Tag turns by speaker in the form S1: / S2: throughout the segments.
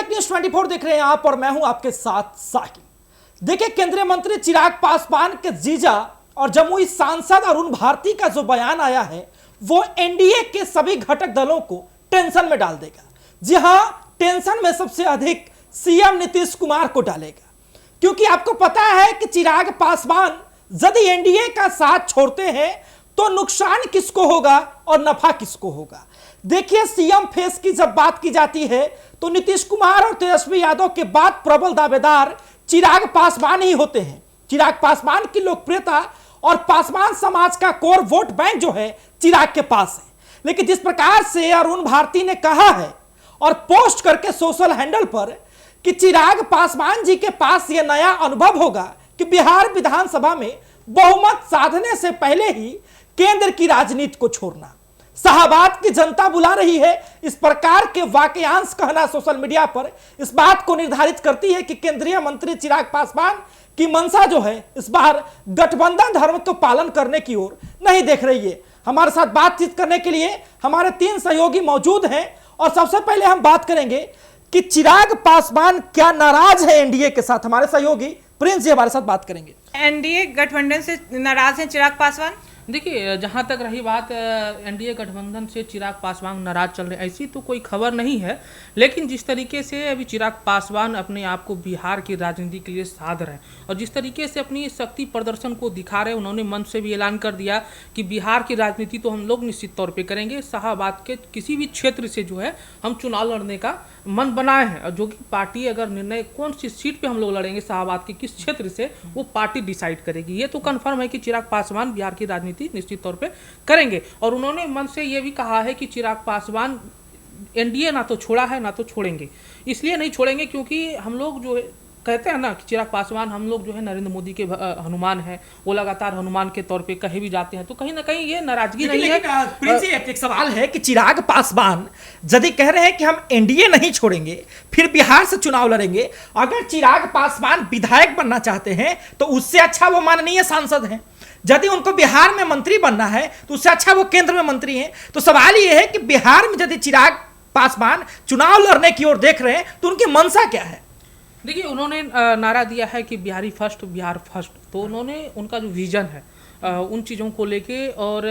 S1: एक न्यूज 24 देख रहे हैं आप और मैं हूं आपके साथ साहिल। देखिए, केंद्रीय मंत्री चिराग पासवान के जीजा और जमुई सांसद अरुण भारती का जो बयान आया है वो एनडीए के सभी घटक दलों को टेंशन में डाल देगा। जी हां, टेंशन में सबसे अधिक सीएम नीतीश कुमार को डालेगा, क्योंकि आपको पता है कि चिराग पासवान यदि एनडीए का साथ छोड़ते हैं तो नुकसान किसको होगा और नफा किसको होगा। देखिए, सीएम फेस की जब बात की जाती है तो नीतीश कुमार और तेजस्वी यादव के बाद प्रबल दावेदार चिराग पासवान ही होते हैं। चिराग पासवान की लोकप्रियता और पासवान समाज का कोर वोट बैंक जो है चिराग के पास है। लेकिन जिस प्रकार से अरुण भारती ने कहा है और पोस्ट करके सोशल हैंडल पर कि चिराग पासवान जी के पास यह नया अनुभव होगा कि बिहार विधानसभा में बहुमत साधने से पहले ही केंद्र की राजनीति को छोड़ना, शाहबाद की जनता बुला रही है, इस प्रकार के वाक्यांश कहना सोशल मीडिया पर इस बात को निर्धारित करती है कि केंद्रीय मंत्री चिराग पासवान की मंशा जो है इस बार गठबंधन धर्म को पालन करने की ओर नहीं देख रही है। हमारे साथ बातचीत करने के लिए हमारे 3 सहयोगी मौजूद हैं और सबसे पहले हम बात करेंगे कि चिराग पासवान क्या नाराज है एनडीए के साथ। हमारे सहयोगी प्रिंस जी हमारे साथ बात करेंगे।
S2: एनडीए गठबंधन से नाराज हैं चिराग पासवान?
S3: देखिए, जहाँ तक रही बात एनडीए गठबंधन से चिराग पासवान नाराज चल रहे, ऐसी तो कोई खबर नहीं है। लेकिन जिस तरीके से अभी चिराग पासवान अपने आप को बिहार की राजनीति के लिए साध रहे हैं और जिस तरीके से अपनी शक्ति प्रदर्शन को दिखा रहे हैं, उन्होंने मन से भी ऐलान कर दिया कि बिहार की राजनीति तो हम लोग निश्चित तौर पे करेंगे। शाहबाद के किसी भी क्षेत्र से जो है हम चुनाव लड़ने का मन बनाए हैं और जो कि पार्टी अगर निर्णय कौन सी सीट पे हम लोग लड़ेंगे, शाहबाद के किस क्षेत्र से, वो पार्टी डिसाइड करेगी। ये तो कंफर्म है कि चिराग पासवान बिहार की राजनीति निश्चित तौर पे करेंगे। और उन्होंने मन से ये भी कहा है कि चिराग पासवान एनडीए ना तो छोड़ा है ना तो छोड़ेंगे। इसलिए नहीं छोड़ेंगे क्योंकि हम लोग जो है कहते हैं ना कि चिराग पासवान हम लोग जो है नरेंद्र मोदी के हनुमान हैं, वो लगातार हनुमान के तौर पे कहे भी जाते हैं, तो कहीं ना कहीं ये नाराजगी नहीं है।
S1: प्रिंस जी, एक सवाल है कि चिराग पासवान यदि कह रहे हैं कि हम एनडीए नहीं छोड़ेंगे फिर बिहार से चुनाव लड़ेंगे, अगर चिराग पासवान विधायक बनना चाहते हैं तो उससे अच्छा वो माननीय सांसद हैं। यदि उनको बिहार में मंत्री बनना है तो उससे अच्छा वो केंद्र में मंत्री हैं। तो सवाल ये है कि बिहार में यदि चिराग पासवान चुनाव लड़ने की ओर देख रहे हैं तो उनकी मंशा क्या है?
S3: देखिए, उन्होंने नारा दिया है कि बिहारी फर्स्ट, बिहार फर्स्ट। तो उन्होंने उनका जो विजन है उन चीज़ों को लेके और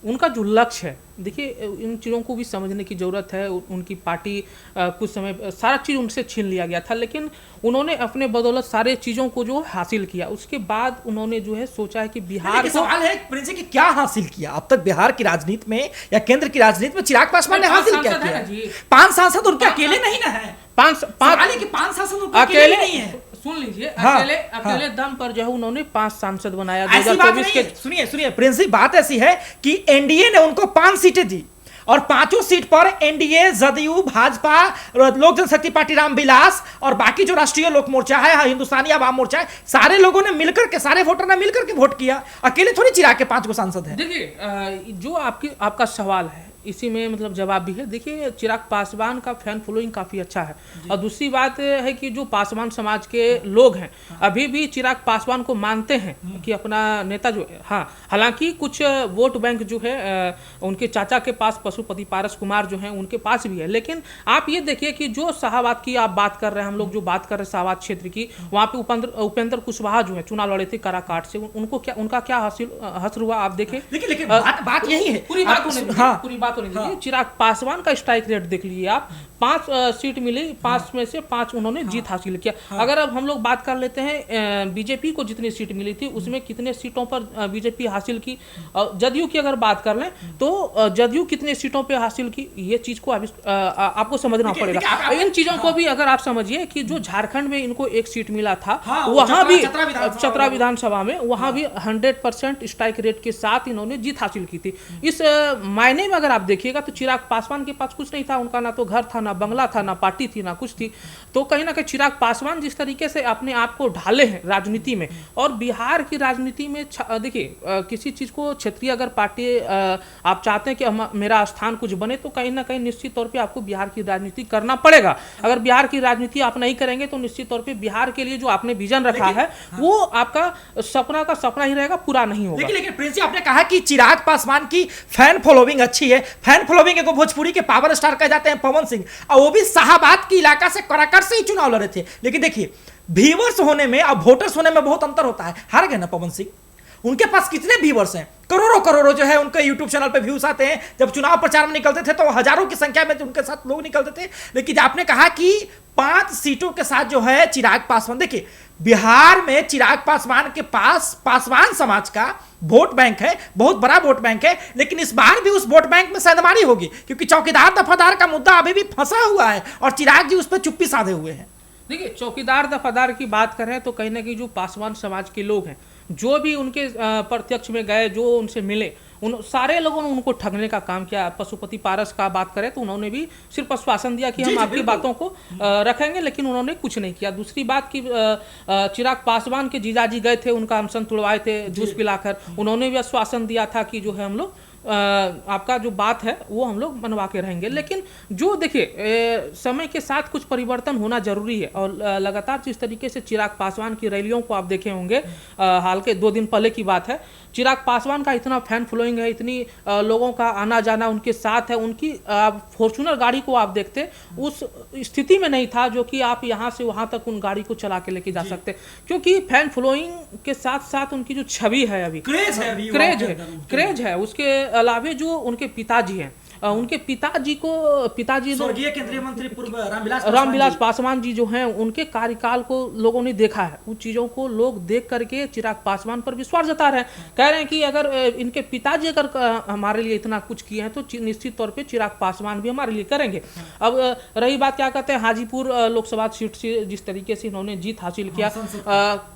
S3: उनका जो लक्ष्य है, देखिए इन चीज़ों को भी समझने की ज़रूरत है। उनकी पार्टी कुछ समय सारा चीज़ उनसे छीन लिया गया था, लेकिन उन्होंने अपने बदौलत सारे चीज़ों को जो हासिल किया। उसके बाद उन्होंने जो है सोचा है कि बिहार को,
S1: सवाल है प्रिंस जी कि क्या हासिल किया अब तक बिहार की राजनीति में या केंद्र की राजनीति में चिराग पासवान ने हासिल क्या किया? 5 सांसद उनके अकेले नहीं ना है। 5 सांसद उनके अकेले नहीं है।
S3: सुन लीजिए,
S1: हाँ,
S3: अकेले दम पर जो है उन्होंने 5 सांसद बनाया।
S1: ऐसी बात नहीं है। सुनिए प्रिंस जी, बात ऐसी है कि एनडीए ने उनको 5 सीटें दी और 5 सीट पर एनडीए, जदयू, भाजपा, लोक जनशक्ति पार्टी रामविलास और बाकी जो राष्ट्रीय लोक मोर्चा है, हिंदुस्तानी आवाम मोर्चा है, सारे लोगों ने मिलकर के, सारे वोटर ने मिलकर के वोट किया। अकेले थोड़ी चिराग के 5 सांसद हैं।
S3: देखिए, जो आपका सवाल है इसी में मतलब जवाब भी है। देखिए, चिराग पासवान का फैन फॉलोइंग काफ़ी अच्छा है और दूसरी बात है कि जो पासवान समाज के लोग हैं अभी भी चिराग पासवान को मानते हैं कि अपना नेता जो है। हाँ, हालांकि कुछ वोट बैंक जो है उनके चाचा के पास पशुपति पारस कुमार जो हैं उनके पास भी है। लेकिन आप ये देखिए कि जो शाहबाद की आप बात कर रहे हैं, हम लोग जो बात कर रहे हैं शाहबाद क्षेत्र की, वहाँ पे उपेंद्र कुशवाहा जो है चुनाव लड़े थे काराकाट से, उनका क्या हासिल हुआ आप देखें।
S1: लेकिन बात यही है,
S3: पूरी बात होने दीजिए। चिराग पासवान का स्ट्राइक रेट देख लीजिए आप, 5 सीट मिली, 5 में से 5 उन्होंने जीत हासिल किया। अगर अब हम लोग बात कर लेते हैं बीजेपी को जितनी सीट मिली थी उसमें कितने सीटों पर बीजेपी हासिल की, जदयू की अगर बात कर लें तो जदयू कितने सीटों पे हासिल की, ये चीज को आपको समझना पड़ेगा। इन चीजों को भी अगर आप समझिए कि जो झारखंड में इनको 1 सीट मिला था, वहां भी चतरा विधानसभा में वहां भी 100% स्ट्राइक रेट के साथ इन्होंने जीत हासिल की थी। इस मायने में अगर आप देखिएगा तो चिराग पासवान के पास कुछ नहीं था, उनका ना तो घर था, ना बंगला था, ना पार्टी थी, ना कुछ थी। तो कहीं ना कहीं चिराग पासवान जिस तरीके से अपने आप को ढाले हैं राजनीति में और बिहार की राजनीति में, देखिए किसी चीज को क्षेत्रीय अगर पार्टी आप चाहते हैं कि मेरा स्थान कुछ बने तो कहीं ना कहीं निश्चित तौर पे आपको बिहार की राजनीति करना पड़ेगा। अगर बिहार की राजनीति आप नहीं करेंगे तो निश्चित तौर पे बिहार के लिए जो आपने विजन रखा है वो आपका सपना का सपना ही रहेगा, पूरा नहीं होगा।
S1: लेकिन प्रिंस जी, आपने कहा कि चिराग पासवान की फैन फॉलोइंग अच्छी है। फैन फॉलोइंग को भोजपुरी के पावर स्टार कह जाते हैं पवन सिंह। और वो भी शाहाबाद के इलाका से कराकट से ही चुनाव लड़े थे। लेकिन देखिए, व्यूअर्स होने में और वोटर्स होने में बहुत अंतर होता है। हार गए ना पवन सिंह, उनके पास कितने व्यूअर्स हैं, करोड़ों करोड़ों जो है उनके यूट्यूब चैनल पे व्यूज आते हैं। जब चुनाव प्रचार में निकलते थे तो हजारों की संख्या में उनके साथ लोग निकलते थे। लेकिन आपने कहा कि 5 सीटों के साथ जो है चिराग पासवान, देखिए बिहार में चिराग पासवान के पास पासवान समाज का वोट बैंक है, बहुत बड़ा वोट बैंक है। लेकिन इस बार भी उस वोट बैंक में सेंधमारी होगी, क्योंकि चौकीदार दफादार का मुद्दा अभी भी फंसा हुआ है और चिराग जी उस पर चुप्पी साधे हुए हैं।
S3: देखिए, चौकीदार दफादार की बात करें तो कहीं ना कहीं जो पासवान समाज के लोग हैं, जो भी उनके प्रत्यक्ष में गए, जो उनसे मिले, उन सारे लोगों ने उनको ठगने का काम किया। पशुपति पारस का बात करें तो उन्होंने भी सिर्फ आश्वासन दिया कि हम आपकी बातों को रखेंगे, लेकिन उन्होंने कुछ नहीं किया। दूसरी बात कि चिराग पासवान के जीजाजी गए थे, उनका अनशन तुड़वाए थे जूस पिलाकर, उन्होंने भी आश्वासन दिया था कि जो है हम लोग आपका जो बात है वो हम लोग मनवा के रहेंगे। लेकिन जो देखिए, समय के साथ कुछ परिवर्तन होना जरूरी है। और लगातार जिस तरीके से चिराग पासवान की रैलियों को आप देखे होंगे, हाल के 2 दिन पहले की बात है, चिराग पासवान का इतना फैन फॉलोइंग है, इतनी लोगों का आना जाना उनके साथ है। उनकी फॉर्चूनर गाड़ी को आप देखते, उस स्थिति में नहीं था जो कि आप यहाँ से वहाँ तक उन गाड़ी को चला के लेके जा सकते, क्योंकि फैन फॉलोइंग के साथ साथ उनकी जो छवि है, अभी क्रेज है। उसके अलावे जो उनके पिताजी हैं, उनके पिताजी
S1: स्वर्गीय केंद्रीय मंत्री पूर्व
S3: रामविलास पासवान जी जो हैं, उनके कार्यकाल को लोगों ने देखा है। उन चीज़ों को लोग देख करके चिराग पासवान पर विश्वास जता रहे हैं, कह रहे हैं कि अगर इनके पिताजी अगर हमारे लिए इतना कुछ किए हैं तो निश्चित तौर पे चिराग पासवान भी हमारे लिए करेंगे। अब रही बात क्या कहते हैं, हाजीपुर लोकसभा सीट से जिस तरीके से इन्होंने जीत हासिल किया,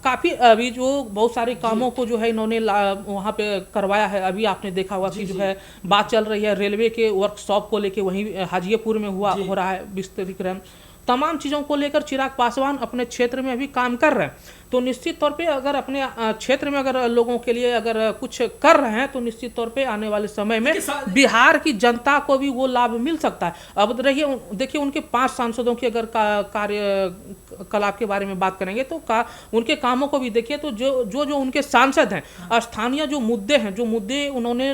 S3: काफ़ी अभी जो बहुत सारे कामों को जो है इन्होंने वहाँ पे करवाया है। अभी आपने देखा होगा कि जो है बात चल रही है रेलवे के वर्कशॉप को लेके, वहीं हाजीपुर में हो रहा है विस्तारीकरण। तमाम चीज़ों को लेकर चिराग पासवान अपने क्षेत्र में अभी काम कर रहे हैं। तो निश्चित तौर पे अगर अपने क्षेत्र में अगर लोगों के लिए अगर कुछ कर रहे हैं तो निश्चित तौर पे आने वाले समय में बिहार की जनता को भी वो लाभ मिल सकता है। अब रहिए, देखिए उनके 5 सांसदों की अगर कार्यकलाप के बारे में बात करेंगे तो उनके कामों को भी देखिए, तो जो उनके सांसद हैं, स्थानीय जो मुद्दे उन्होंने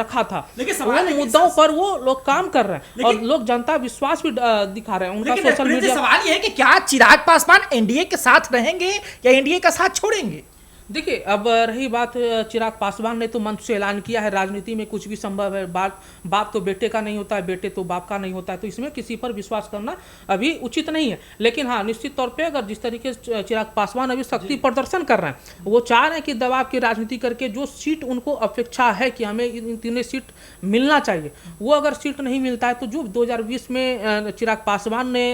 S3: रखा था, उन मुद्दों पर वो लोग काम कर रहे हैं और लोग जनता विश्वास भी दिखा रहे हैं। उनका सोशल मीडिया
S1: सवाल ये है कि क्या चिराग पासवान एनडीए के साथ रहेंगे या एनडीए का साथ छोड़ेंगे?
S3: देखिए, अब रही बात, चिराग पासवान ने तो मंच से ऐलान किया है राजनीति में कुछ भी संभव है, बाप तो बेटे का नहीं होता है, बेटे तो बाप का नहीं होता है, तो इसमें किसी पर विश्वास करना अभी उचित नहीं है। लेकिन हाँ, निश्चित तौर पे अगर जिस तरीके से चिराग पासवान अभी शक्ति प्रदर्शन कर रहे हैं, वो चाह रहे हैं कि दबाव की राजनीति करके जो सीट उनको अपेक्षा है कि हमें इन 3 सीट मिलना चाहिए, वो अगर सीट नहीं मिलता है तो जो 2020 में चिराग पासवान ने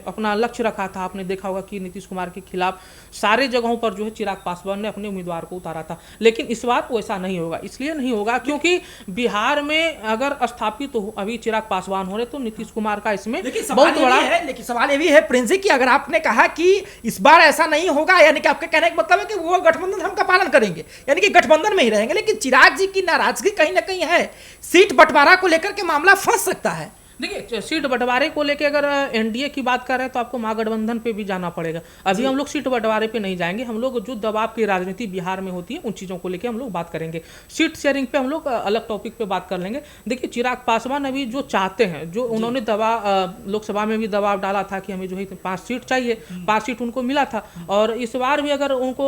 S3: अपना लक्ष्य रखा था, आपने देखा होगा कि नीतीश कुमार के खिलाफ सारे जगहों पर जो है चिराग पासवान अपने उम्मीदवार को उतारा था। लेकिन इस बार वैसा नहीं होगा। इसलिए नहीं होगा क्योंकि बिहार में अगर स्थापित तो अभी चिराग पासवान हो रहे तो नीतीश कुमार का इसमें बहुत बड़ा
S1: है। लेकिन सवाल ये भी है प्रिंस जी कि अगर आपने कहा कि इस बार ऐसा नहीं होगा, यानी कि आपके कहने का मतलब है कि वो गठबंधन धर्म का पालन करेंगे, यानी कि गठबंधन में ही रहेंगे। लेकिन चिराग जी की नाराजगी कहीं ना कहीं है, सीट बंटवारा को लेकर के मामला फंस सकता है।
S3: देखिए, सीट बंटवारे को लेके अगर एनडीए की बात कर रहे हैं तो आपको महागठबंधन पे भी जाना पड़ेगा। अभी हम लोग सीट बंटवारे पे नहीं जाएंगे, हम लोग जो दबाव की राजनीति बिहार में होती है उन चीज़ों को लेके हम लोग बात करेंगे। सीट शेयरिंग पे हम लोग अलग टॉपिक पे बात कर लेंगे। देखिए, चिराग पासवान अभी जो चाहते हैं, जो उन्होंने लोकसभा में भी दबाव डाला था कि हमें जो है 5 सीट चाहिए, 5 सीट उनको मिला था, और इस बार भी अगर उनको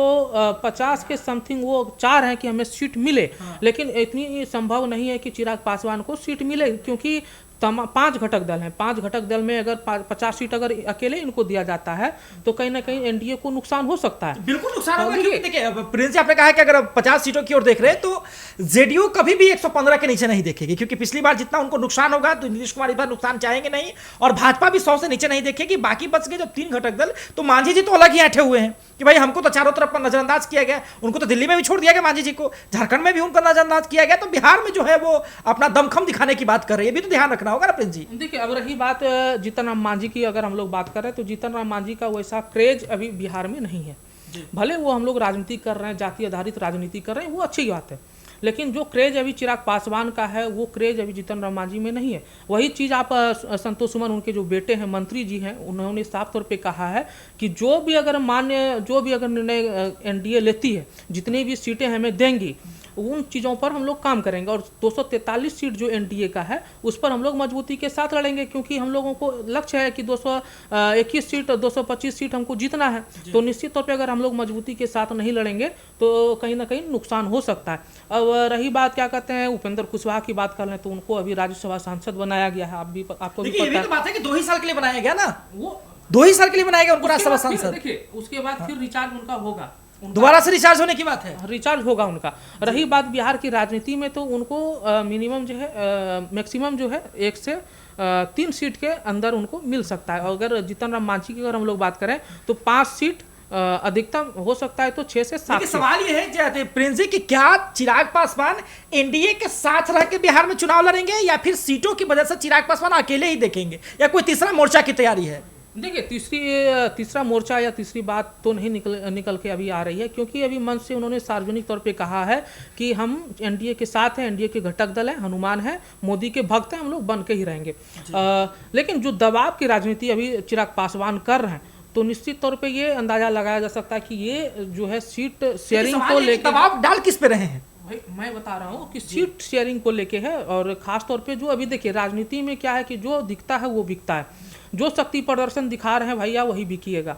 S3: 50 के समथिंग वो चाह रहे हैं कि हमें सीट मिले, लेकिन इतनी संभव नहीं है कि चिराग पासवान को सीट मिले, क्योंकि 5 घटक दल हैं। 5 घटक दल में अगर 50 सीट अगर अकेले इनको दिया जाता है तो कहीं ना कहीं एनडीए को नुकसान हो सकता है।
S1: बिल्कुल नुकसान होगा, क्योंकि देखिए प्रिंस जी आपने कहा कि अगर 50 सीटों की ओर देख रहे हैं तो जेडीयू कभी भी 115 के नीचे नहीं देखेगी, क्योंकि पिछली बार जितना उनको नुकसान होगा तो नीतीश कुमार इस बार नुकसान चाहेंगे नहीं, और भाजपा भी 100 से नीचे नहीं देखेगी। बाकी बच गए जब 3 घटक दल, तो मांझी जी तो अलग ही ऐठे हुए हैं कि भाई हमको तो चारों तरफ पर नजरअंदाज किया गया, उनको तो दिल्ली में भी छोड़ दिया गया मांझी जी को, झारखंड में भी उनको नजरअंदाज किया गया, तो बिहार में जो है वो अपना दमखम दिखाने की बात कर रही है। भी तो ध्यान रखना होगा ना प्रिंस जी।
S3: देखिए, अब रही बात जीतन राम मांझी की, अगर हम लोग बात करें तो जीतन राम मांझी का वैसा क्रेज अभी बिहार में नहीं है। भले वो हम लोग राजनीति कर रहे हैं, जाति आधारित राजनीति कर रहे हैं, वो अच्छी बात है, लेकिन जो क्रेज अभी चिराग पासवान का है वो क्रेज अभी जीतन राम मांझी में नहीं है। वही चीज़ आप संतोष सुमन, उनके जो बेटे हैं, मंत्री जी हैं, उन्होंने साफ तौर पे कहा है कि जो भी अगर निर्णय एनडीए लेती है, जितनी भी सीटें हमें देंगी उन चीज़ों पर हम लोग काम करेंगे और 243 सीट जो एनडीए का है उस पर हम लोग मजबूती के साथ लड़ेंगे, क्योंकि हम लोगों को लक्ष्य है कि 221 सीट 225 सीट हमको जीतना है। तो निश्चित तौर पे अगर हम लोग मजबूती के साथ नहीं लड़ेंगे तो कहीं ना कहीं नुकसान हो सकता है। अब रही बात क्या कहते हैं उपेंद्र कुशवाहा की बात कर लें तो उनको अभी राज्यसभा सांसद बनाया गया है। आपको भी
S1: देखिए ये
S3: पता
S1: भी तो बात है कि 2 ही साल के लिए बनाया गया ना,
S3: वो
S1: 2 ही साल के लिए बनाया गया उनको
S3: उसके
S1: राज्यसभा
S3: बाद फिर
S1: सांसद।
S3: देखिए उसके बाद फिर रिचार्ज उनका होगा,
S1: दोबारा से रिचार्ज होने की बात है।
S3: रिचार्ज होगा उनका। रही बात बिहार की राजनीति में तो उनको मिनिमम जो है मैक्सिमम जो है 1 से 3 सीट के अंदर उनको मिल सकता है। अगर जीतन राम मांझी की अगर हम लोग बात करें तो 5 सीट अधिकतम हो सकता है, तो 6 से 7 सीट।
S1: सवाल ये है जय प्रिंस जी कि क्या चिराग पासवान एनडीए के साथ रह के बिहार में चुनाव लड़ेंगे या फिर सीटों की वजह से चिराग पासवान अकेले ही देखेंगे या कोई तीसरा मोर्चा की तैयारी है?
S3: देखिए तीसरा मोर्चा या तीसरी बात तो नहीं निकल के अभी आ रही है, क्योंकि अभी मन से उन्होंने सार्वजनिक तौर पे कहा है कि हम एनडीए के साथ हैं, एनडीए के घटक दल हैं, हनुमान है, मोदी के भक्त हैं, हम लोग बन के ही रहेंगे। लेकिन जो दबाव की राजनीति अभी चिराग पासवान कर रहे हैं तो निश्चित तौर पे ये अंदाजा लगाया जा सकता है कि ये जो है सीट शेयरिंग को लेकर
S1: दबाव डाल किस पे रहे हैं?
S3: भाई मैं बता रहा हूँ कि सीट शेयरिंग को लेके है, और खास तौर पे जो अभी देखिए राजनीति में क्या है कि जो दिखता है वो बिकता है। जो शक्ति प्रदर्शन दिखा रहे हैं भैया वही बिकिएगा।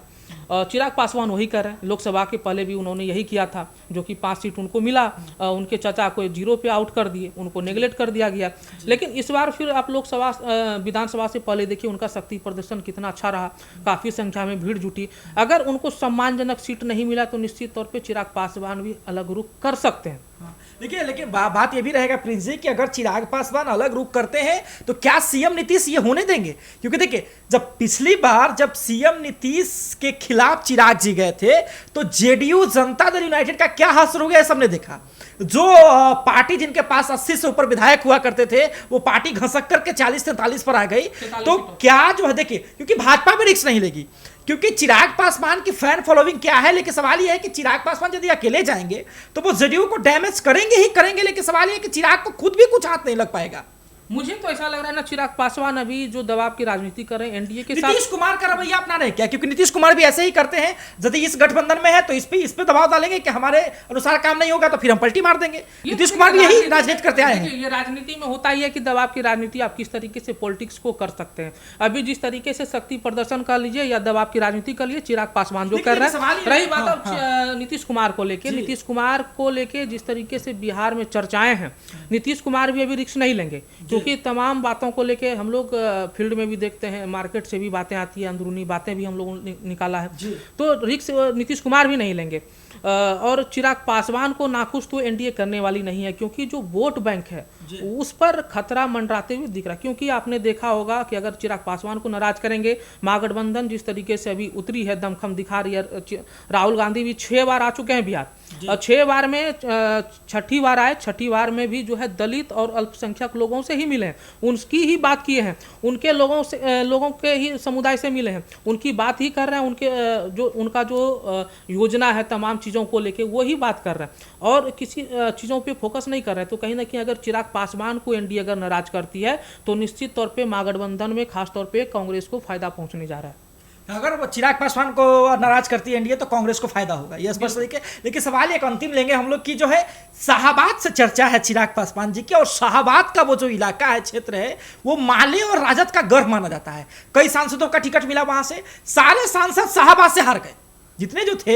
S3: चिराग पासवान वही कर रहे हैं। लोकसभा के पहले भी उन्होंने यही किया था, जो कि 5 सीट उनको मिला, उनके चाचा को 0 पे आउट कर दिए, उनको नेगलेक्ट कर दिया गया। लेकिन इस बार फिर आप लोकसभा विधानसभा से पहले देखिए उनका शक्ति प्रदर्शन कितना अच्छा रहा, काफ़ी संख्या में भीड़ जुटी। अगर उनको सम्मानजनक सीट नहीं मिला तो निश्चित तौर पर चिराग पासवान भी अलग रुख कर सकते हैं।
S1: देखिए लेकिन बात ये भी रहेगा प्रिंस जी कि अगर चिराग पासवान अलग रुख करते हैं तो क्या सीएम नीतीश ये होने देंगे? क्योंकि देखिए जब पिछली बार जब सीएम नीतीश के खिलाफ चिराग जी गए थे तो जेडीयू जनता दल यूनाइटेड का क्या हासिल हो गया सबने देखा। जो पार्टी जिनके पास 80 से ऊपर विधायक हुआ करते थे वो पार्टी घसक करके 40-43 पर आ गई। तो क्या जो है देखिए क्योंकि भाजपा भी रिस्क नहीं लेगी, क्योंकि चिराग पासवान की फैन फॉलोइंग क्या है। लेकिन सवाल यह है कि चिराग पासवान यदि अकेले जाएंगे तो वो जेडीयू को डैमेज करेंगे ही करेंगे। लेकिन सवाल यह है कि चिराग को खुद भी कुछ हाथ नहीं लग पाएगा।
S3: मुझे तो ऐसा लग रहा है ना चिराग पासवान अभी जो दबाव की राजनीति कर रहे हैं एनडीए के साथ।
S1: नीतीश कुमार का रवैया अपना रहे क्या? क्योंकि नीतीश कुमार भी ऐसे ही करते हैं, यदि इस गठबंधन में है तो इस पे दबाव डालेंगे कि हमारे अनुसार काम नहीं होगा तो फिर हम पलटी मार देंगे। नीतीश कुमार भी यही राजनीति करते आए हैं।
S3: ये राजनीति में होता ही है कि दबाव की राजनीति आप किस तरीके से पॉलिटिक्स को कर सकते हैं। अभी जिस तरीके से शक्ति प्रदर्शन कर लीजिए या दबाव की राजनीति कर लीजिए चिराग पासवान जो कर रहे हैं। रही बात अब नीतीश कुमार को लेके, नीतीश कुमार को लेके जिस तरीके से बिहार में चर्चाएं हैं, नीतीश कुमार भी अभी रिस्क नहीं लेंगे, क्योंकि तमाम बातों को लेके हम लोग फील्ड में भी देखते हैं, मार्केट से भी बातें आती हैं, अंदरूनी बातें भी हम लोगों ने निकाला है। तो रिस्क नीतीश कुमार भी नहीं लेंगे। और चिराग पासवान को नाखुश तो एनडीए करने वाली नहीं है, क्योंकि जो वोट बैंक है उस पर खतरा मंडराते हुए दिख रहा है। क्योंकि आपने देखा होगा कि अगर चिराग पासवान को नाराज करेंगे, महागठबंधन जिस तरीके से अभी उतरी है, दमखम दिखा रही है। राहुल गांधी भी 6 बार आ चुके हैं बिहार, और 6 बार में 6ठी बार आए, 6ठी बार में भी जो है दलित और अल्पसंख्यक लोगों से ही मिले हैं, उनकी ही बात किए हैं, उनके लोगों के ही समुदाय से मिले हैं, उनकी बात ही कर रहे हैं, उनका जो योजना है तमाम चीज़ों को लेके वही बात कर रहे हैं, और किसी चीज़ों पे फोकस नहीं कर रहे हैं। तो कहीं ना कहीं अगर चिराग पासवान को एनडीए अगर नाराज करती है तो निश्चित तौर पे महागठबंधन में खास तौर पे कांग्रेस को फायदा पहुंचने जा रहा है।
S1: अगर वो चिराग पासवान को नाराज करती है एनडीए तो कांग्रेस को फायदा होगा, ये स्पष्ट तरीके। लेकिन सवाल एक अंतिम लेंगे हम लोग की जो है शाहाबाद से चर्चा है चिराग पासवान जी की, और शाहाबाद का वो जो इलाका है, क्षेत्र है, वो माले और राजद का गर्व माना जाता है। कई सांसदों का टिकट मिला वहां से, सारे सांसद शाहाबाद से हार गए। जितने जो थे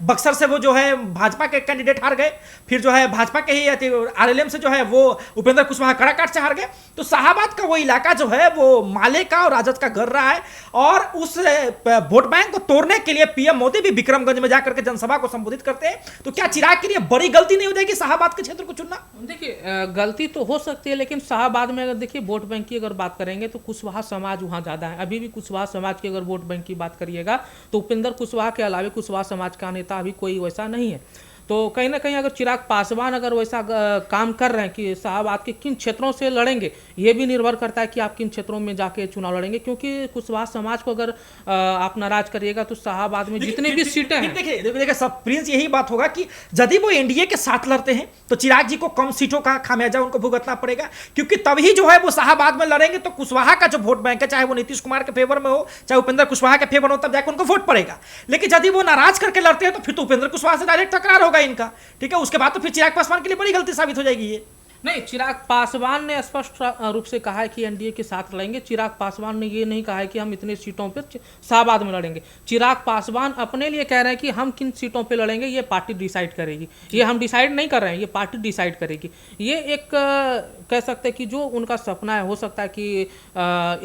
S1: बक्सर से वो जो है भाजपा के कैंडिडेट हार गए, फिर जो है भाजपा के ही आरएलएम से जो है वो उपेंद्र कुशवाहा कड़ाकाट से हार गए। तो शाहाबाद का वो इलाका जो है वो माले का और राजद का घर रहा है, और उस वोट बैंक को तोड़ने के लिए पीएम मोदी भी विक्रमगंज में जाकर के जनसभा को संबोधित करते हैं। तो क्या चिराग के लिए बड़ी गलती नहीं हो जाएगी शाहाबाद के क्षेत्र को चुनना?
S3: देखिए गलती तो हो सकती है, लेकिन शाहाबाद में अगर देखिए वोट बैंक की अगर बात करेंगे तो कुशवाहा समाज वहाँ ज़्यादा है। अभी भी कुशवाहा समाज की अगर वोट बैंक की बात करिएगा तो उपेंद्र कुशवाहा के अलावा कुशवाहा समाज का नेता अभी कोई वैसा नहीं है। तो कहीं ना कहीं अगर चिराग पासवान अगर वैसा काम कर रहे हैं कि शाहाबाद के किन क्षेत्रों से लड़ेंगे, ये भी निर्भर करता है कि आप किन क्षेत्रों में जाके चुनाव लड़ेंगे। क्योंकि कुशवाहा समाज को अगर आप नाराज करिएगा तो शाहाबाद में जितनी भी सीटें हैं,
S1: देखिए सब प्रिंस यही बात होगा कि यदि वो एनडीए के साथ लड़ते हैं तो चिराग जी को कम सीटों का खामियाजा उनको भुगतना पड़ेगा, क्योंकि तभी जो है वो शाहाबाद में लड़ेंगे तो कुशवाहा का जो वोट बैंक है, चाहे वो नीतीश कुमार के फेवर में हो चाहे उपेंद्र कुशवाहा के फेवर हो, तब जाकर उनको वोट पड़ेगा। लेकिन यदि वो नाराज करके लड़ते हैं तो फिर तो उपेंद्र कुशवाहा से डायरेक्ट टकरार होगा है इनका, ठीक है। उसके बाद तो फिर चिराग पासवान के लिए बड़ी गलती साबित हो जाएगी ये।
S3: नहीं, चिराग पासवान ने स्पष्ट रूप से कहा है कि एनडीए के साथ लड़ेंगे। चिराग पासवान ने ये नहीं कहा है कि हम इतने सीटों पर शाहबाद में लड़ेंगे। चिराग पासवान अपने लिए कह रहे हैं कि हम किन सीटों पे लड़ेंगे ये पार्टी डिसाइड करेगी, ये हम डिसाइड नहीं कर रहे हैं, ये पार्टी डिसाइड करेगी। ये एक कह सकते हैं कि जो उनका सपना है, हो सकता है कि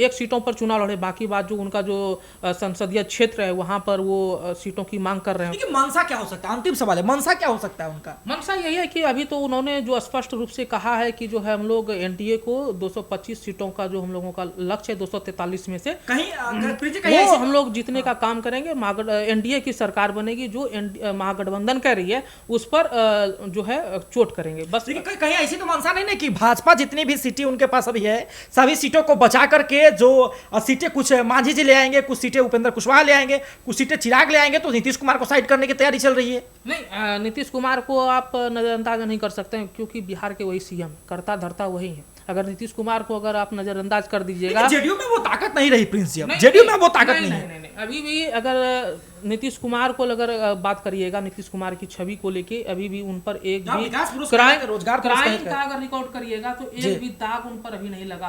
S3: एक सीटों पर चुनाव लड़े, बाकी बात जो उनका जो संसदीय क्षेत्र है वहाँ पर वो सीटों की मांग कर रहे हैं।
S1: लेकिन मनसा क्या हो सकता है, अंतिम सवाल है, मनसा क्या हो सकता है उनका?
S3: मनसा यही है कि अभी तो उन्होंने जो स्पष्ट रूप से कहा है कि जो है हम लोग एनडीए को 225 सीटों का जो हम लोगों का लक्ष्य है 243 में से
S1: कहीं
S3: वो हम लोग जीतने का काम करेंगे। एनडीए की सरकार बनेगी, जो महागठबंधन कह रही है उस पर जो है चोट करेंगे बस।
S1: कहीं ऐसी तो मनसा नहीं ना कि भाजपा जितनी भी सीटें उनके पास अभी है सभी सीटों को बचा करके जो सीटें कुछ मांझी जी ले आएंगे, कुछ सीटें उपेंद्र कुशवाहा ले आएंगे, कुछ सीटें चिराग ले आएंगे, तो नीतीश कुमार को साइड करने की तैयारी चल रही है।
S3: नहीं, नीतीश कुमार को आप नजरअंदाज नहीं कर सकते हैं क्योंकि बिहार के वही सीएम, करता धरता वही है। अगर नीतीश कुमार को अगर आप नजरअंदाज कर दीजिएगा,
S1: जेडीयू में वो ताकत नहीं रही प्रिंस जी, जेडीयू में वो ताकत नहीं है।
S3: अभी भी अगर नीतीश कुमार को अगर बात करिएगा, नीतीश कुमार की छवि को लेके अभी भी उन पर एक भी
S1: रोजगार
S3: क्राइम का अगर रिकॉर्ड करिएगा तो एक भी दाग उन पर अभी नहीं लगा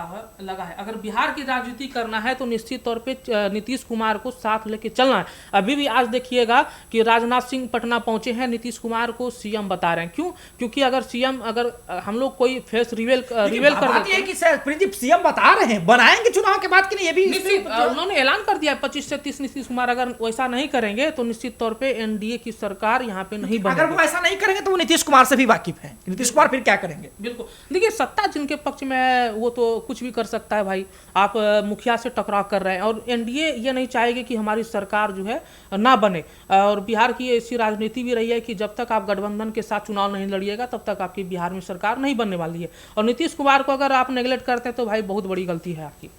S3: है। अगर बिहार की राजनीति करना है तो निश्चित तौर पे नीतीश कुमार को साथ लेके चलना है। अभी भी आज देखिएगा कि राजनाथ सिंह पटना पहुंचे हैं, नीतीश कुमार को सीएम बता रहे हैं। क्यों? क्योंकि अगर सीएम, अगर हम लोग कोई फेस रिवेल कर देते हैं
S1: कि सीएम बता रहे हैं बनाएंगे चुनाव के बाद कि नहीं, ये भी
S3: उन्होंने ऐलान कर दिया 25 से 30 नीतीश कुमार अगर वैसा नहीं करेंगे तो निश्चित तौर पे एनडीए की सरकार यहाँ पे नहीं बनेगी।
S1: अगर वो ऐसा नहीं करेंगे तो वो नीतीश कुमार से भी वाकिफ है, नीतीश कुमार फिर क्या करेंगे?
S3: बिल्कुल, देखिए सत्ता जिनके पक्ष में है वो तो कुछ भी कर सकता है भाई। आप मुखिया से टकराव कर रहे हैं और एनडीए ये नहीं चाहेगी कि हमारी सरकार जो है ना बने। और बिहार की ऐसी राजनीति भी रही है कि जब तक आप गठबंधन के साथ चुनाव नहीं लड़िएगा तब तक आपकी बिहार में सरकार नहीं बनने वाली है। और नीतीश कुमार को अगर आप नेगलेक्ट करते हैं तो भाई बहुत बड़ी गलती है आपकी।